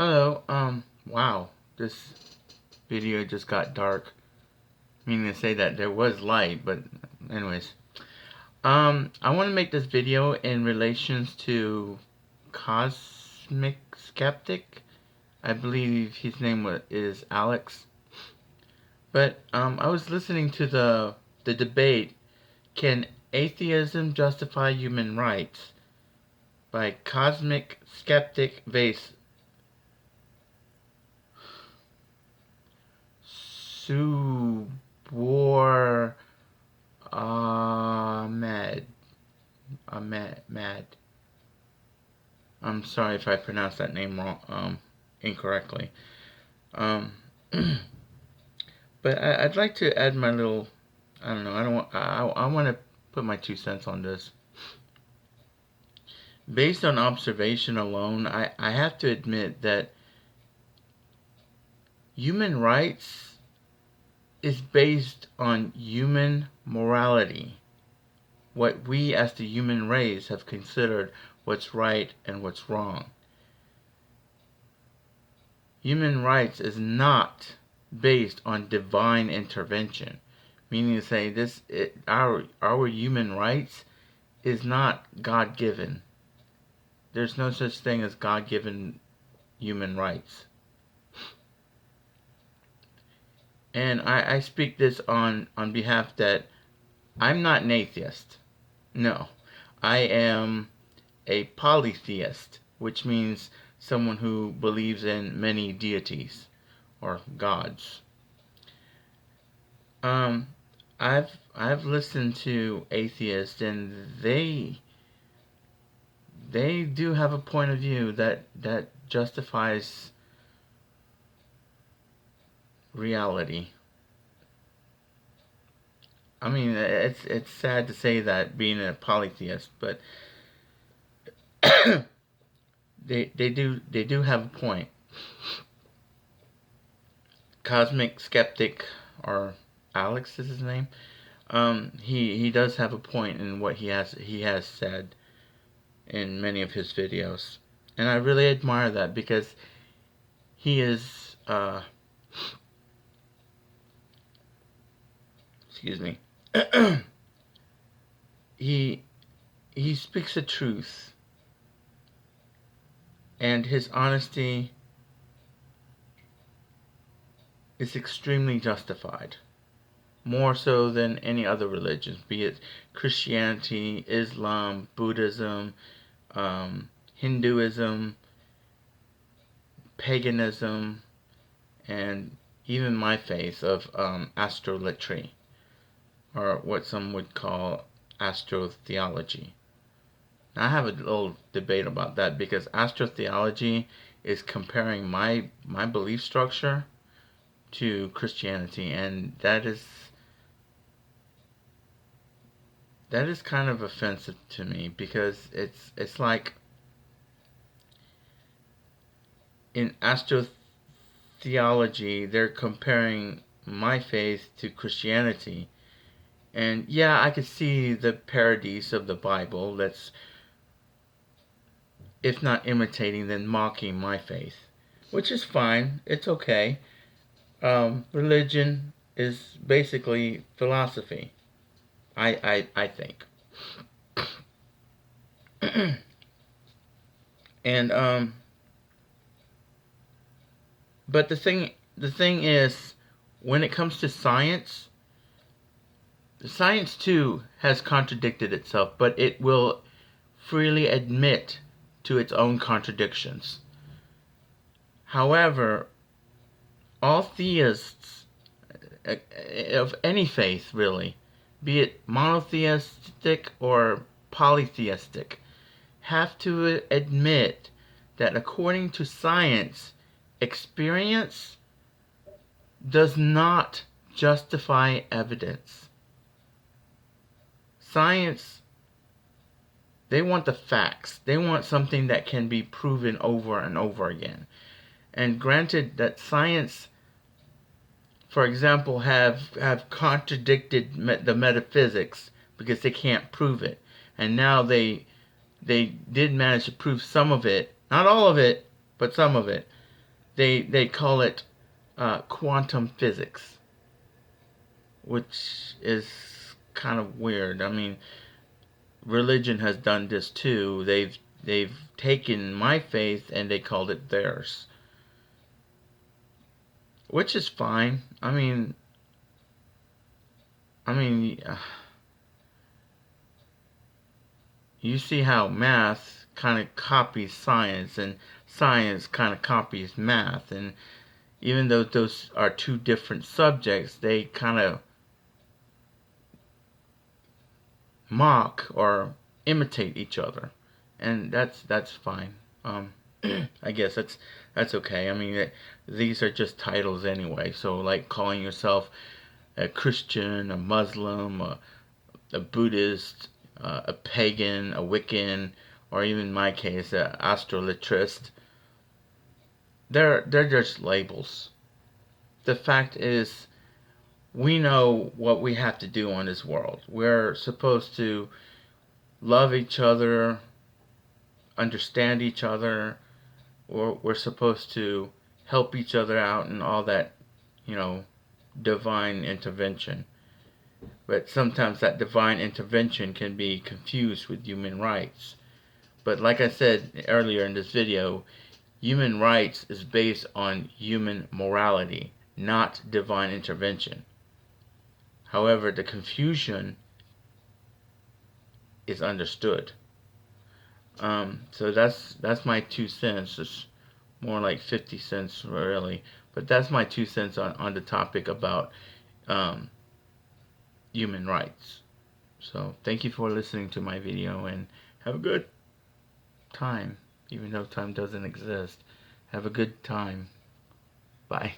Hello, wow, this video just got dark. Meaning to say that there was light, but anyways. I want to make this video in relations to Cosmic Skeptic. I believe his name is Alex. But, I was listening to the debate, Can Atheism Justify Human Rights? By Cosmic Skeptic vs. Subor Ahmed. Ahmed. I'm sorry if I pronounced that name wrong, incorrectly. Um, but I'd like to add my little. I don't know. I want to put my 2 cents on this. Based on observation alone, I have to admit that human rights is based on human morality. What we as the human race have considered what's right and what's wrong. Human rights is not based on divine intervention, meaning to say our human rights is not God-given. There's no such thing as God-given human rights. And I speak this on behalf that I'm not an atheist. No, I am a polytheist, which means someone who believes in many deities or gods. I've listened to atheists, and they do have a point of view that justifies reality. I mean, it's sad to say that being a polytheist, but they do have a point. Cosmic Skeptic, or Alex is his name. He does have a point in what he has said in many of his videos, and I really admire that because he is excuse me. he speaks the truth, and his honesty is extremely justified, more so than any other religion, be it Christianity, Islam, Buddhism, Hinduism, paganism, and even my faith of astrolatry, or what some would call astrotheology. Now, I have a little debate about that because astrotheology is comparing my belief structure to Christianity, and that is kind of offensive to me because it's like in astrotheology they're comparing my faith to Christianity. And yeah, I could see the parodies of the Bible that's, if not imitating, then mocking my faith, which is fine. It's okay. Religion is basically philosophy, I think. And but the thing is, when it comes to science, science too has contradicted itself, but it will freely admit to its own contradictions. However, all theists of any faith, really, be it monotheistic or polytheistic, have to admit that according to science, experience does not justify evidence. Science, they want the facts. They want something that can be proven over and over again. And granted that science, for example, have contradicted the metaphysics because they can't prove it. And now they did manage to prove some of it, not all of it, but some of it. they call it quantum physics, which is kind of weird. I mean, religion has done this too. They've taken my faith and they called it theirs, which is fine. I mean, you see how math kind of copies science, and science kind of copies math, and even though those are two different subjects, they kind of mock or imitate each other, and that's fine. I guess that's okay. I mean, these are just titles anyway. So, like calling yourself a Christian, a Muslim, a Buddhist, a pagan, a Wiccan, or even in my case, a astrolatrist. They're just labels. The fact is, we know what we have to do on this world. We're supposed to love each other, understand each other, or we're supposed to help each other out and all that, you know, divine intervention. But sometimes that divine intervention can be confused with human rights. But like I said earlier in this video, human rights is based on human morality, not divine intervention. However, the confusion is understood. So that's my 2 cents. It's more like 50 cents really, but that's my 2 cents on the topic about um, human rights. So thank you for listening to my video and have a good time, even though time doesn't exist. Have a good time. Bye.